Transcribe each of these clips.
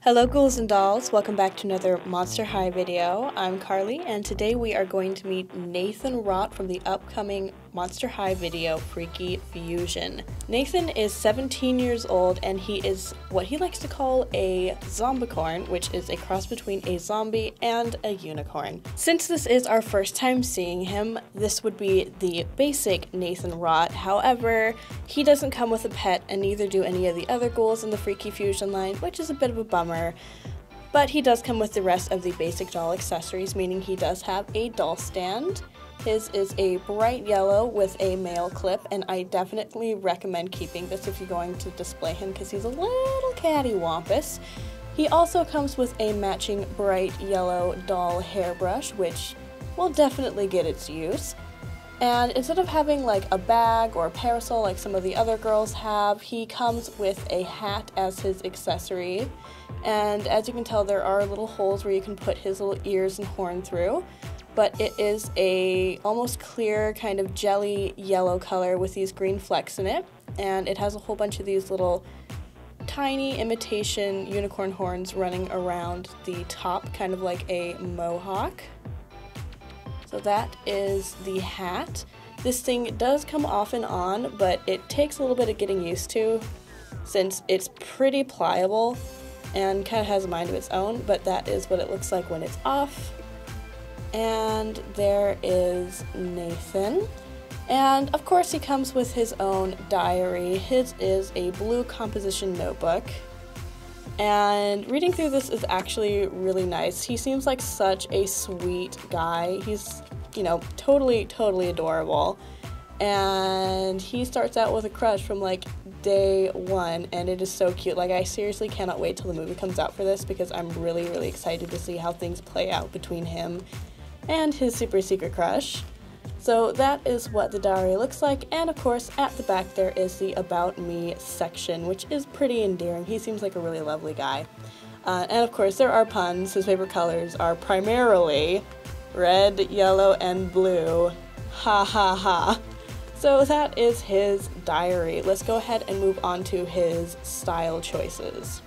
Hello ghouls and dolls, welcome back to another Monster High video. I'm Carly and today we are going to meet Neighthan Rot from the upcoming Monster High video Freaky Fusion. Neighthan is 17 years old and he is what he likes to call a zombicorn, which is a cross between a zombie and a unicorn. Since this is our first time seeing him, this would be the basic Neighthan Rot. However, he doesn't come with a pet and neither do any of the other ghouls in the Freaky Fusion line, which is a bit of a bummer. But he does come with the rest of the basic doll accessories, meaning he does have a doll stand. His is a bright yellow with a male clip, and I definitely recommend keeping this if you're going to display him because he's a little cattywampus. He also comes with a matching bright yellow doll hairbrush, which will definitely get its use. And instead of having like a bag or a parasol like some of the other girls have, he comes with a hat as his accessory. And as you can tell, there are little holes where you can put his little ears and horn through. But it is a almost clear kind of jelly yellow color with these green flecks in it. And it has a whole bunch of these little tiny imitation unicorn horns running around the top, kind of like a mohawk. So that is the hat. This thing does come off and on, but it takes a little bit of getting used to since it's pretty pliable and kind of has a mind of its own, but that is what it looks like when it's off. And there is Neighthan. And of course he comes with his own diary. His is a blue composition notebook. And reading through this is actually really nice. He seems like such a sweet guy. He's, you know, totally adorable. And he starts out with a crush from like day one, and it is so cute. Like, I seriously cannot wait till the movie comes out for this because I'm really excited to see how things play out between him and his super secret crush. So that is what the diary looks like, and of course at the back there is the About Me section, which is pretty endearing. He seems like a really lovely guy. And of course there are puns. His favorite colors are primarily red, yellow, and blue. Ha ha ha. So that is his diary. Let's go ahead and move on to his style choices.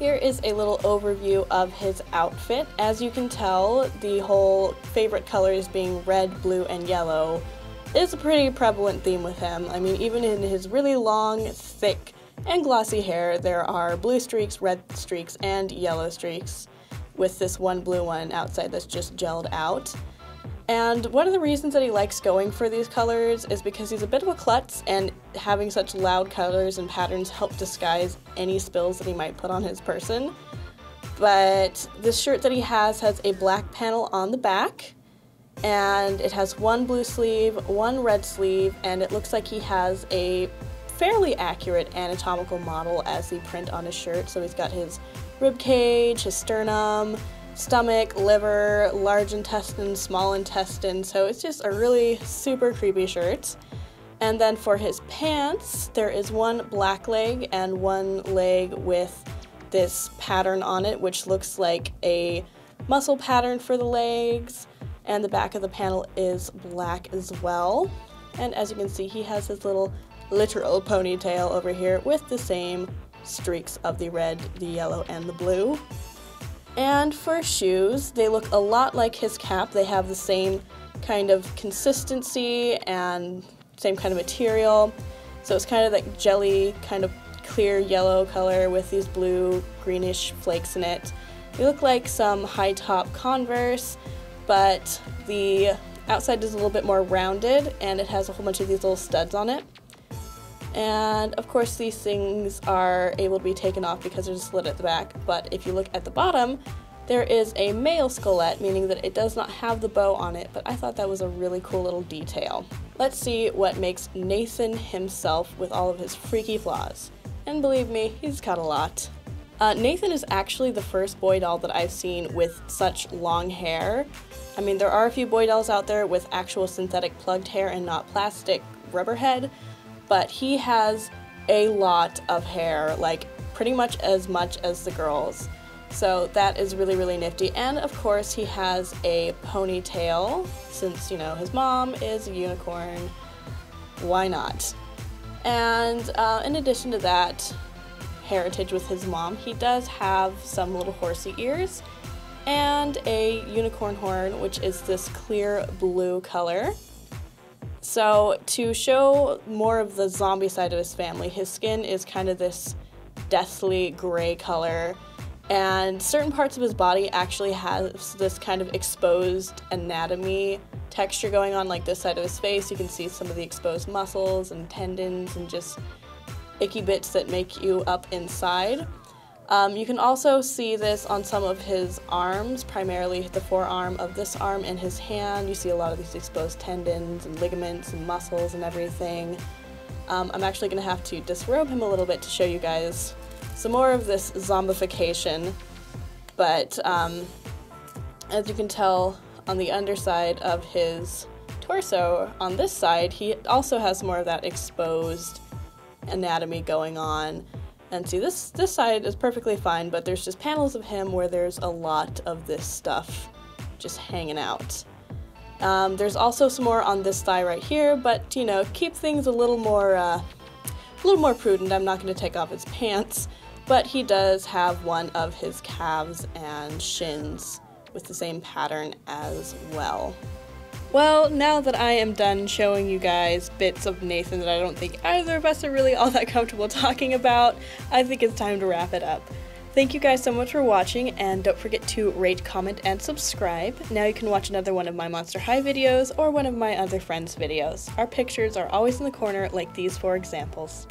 Here is a little overview of his outfit. As you can tell, the whole favorite colors being red, blue, and yellow is a pretty prevalent theme with him. I mean, even in his really long, thick, and glossy hair, there are blue streaks, red streaks, and yellow streaks, with this one blue one outside that's just gelled out. And one of the reasons that he likes going for these colors is because he's a bit of a klutz, and having such loud colors and patterns help disguise any spills that he might put on his person. But this shirt that he has a black panel on the back, and it has one blue sleeve, one red sleeve, and it looks like he has a fairly accurate anatomical model as the print on his shirt. So he's got his rib cage, his sternum, stomach, liver, large intestine, small intestine, so it's just a really super creepy shirt. And then for his pants, there is one black leg and one leg with this pattern on it, which looks like a muscle pattern for the legs, and the back of the panel is black as well. And as you can see, he has his little literal ponytail over here with the same streaks of the red, the yellow, and the blue. And for shoes, they look a lot like his cap. They have the same kind of consistency and same kind of material. So it's kind of like jelly, kind of clear yellow color with these blue, greenish flakes in it. They look like some high top Converse, but the outside is a little bit more rounded and it has a whole bunch of these little studs on it. And of course these things are able to be taken off because there's a slit at the back, but if you look at the bottom, there is a male skelet, meaning that it does not have the bow on it, but I thought that was a really cool little detail. Let's see what makes Neighthan himself with all of his freaky flaws. And believe me, he's got a lot. Neighthan is actually the first boy doll that I've seen with such long hair. I mean, there are a few boy dolls out there with actual synthetic plugged hair and not plastic rubber head, but he has a lot of hair, like pretty much as the girls. So that is really nifty. And of course he has a ponytail, since, you know, his mom is a unicorn. Why not? And in addition to that, heritage with his mom, he does have some little horsey ears and a unicorn horn, which is this clear blue color. So to show more of the zombie side of his family, his skin is kind of this deathly gray color, and certain parts of his body actually has this kind of exposed anatomy texture going on, like this side of his face. You can see some of the exposed muscles and tendons and just icky bits that make you up inside. You can also see this on some of his arms, primarily the forearm of this arm and his hand. You see a lot of these exposed tendons and ligaments and muscles and everything. I'm actually going to have to disrobe him a little bit to show you guys some more of this zombification, but as you can tell on the underside of his torso, on this side, he also has more of that exposed anatomy going on. And see, this side is perfectly fine, but there's just panels of him where there's a lot of this stuff just hanging out. There's also some more on this thigh right here, but you know, keep things a little more prudent. I'm not going to take off his pants, but he does have one of his calves and shins with the same pattern as well. Well, now that I am done showing you guys bits of Neighthan that I don't think either of us are really all that comfortable talking about, I think it's time to wrap it up. Thank you guys so much for watching, and don't forget to rate, comment, and subscribe. Now you can watch another one of my Monster High videos or one of my other friends' videos. Our pictures are always in the corner like these 4 examples.